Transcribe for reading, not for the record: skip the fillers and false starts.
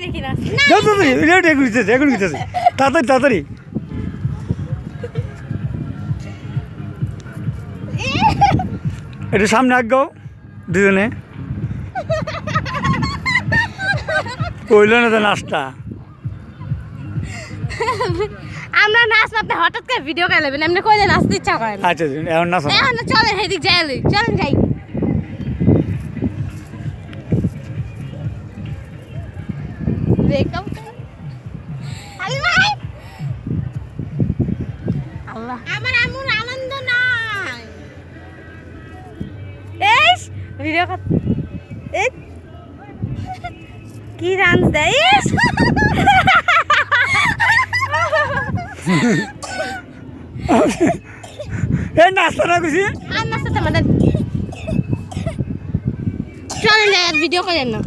দেখি না যাও তাড়াতাড়ি এখন ঘুরতেছে তাড়াতাড়ি তাড়াতাড়ি একটু সামনে আগাও দুজনে কইল না তো নাচটা আমরা নাচ আপনি হঠাৎ করে ভিডিও করে নেবেন এমনি কইলে নাচতে ইচ্ছা করে না আচ্ছা এখন নাচ এখন চলেন সেদিক যাই চলেন যাই আল্লাহ আমার এমন আনন্দ নাই এই ভিডিও এই কি ডান্স দেয় এই নাচটা না খুশি আর নাচতে আমাদের চলেন যাই ভিডিও করেন না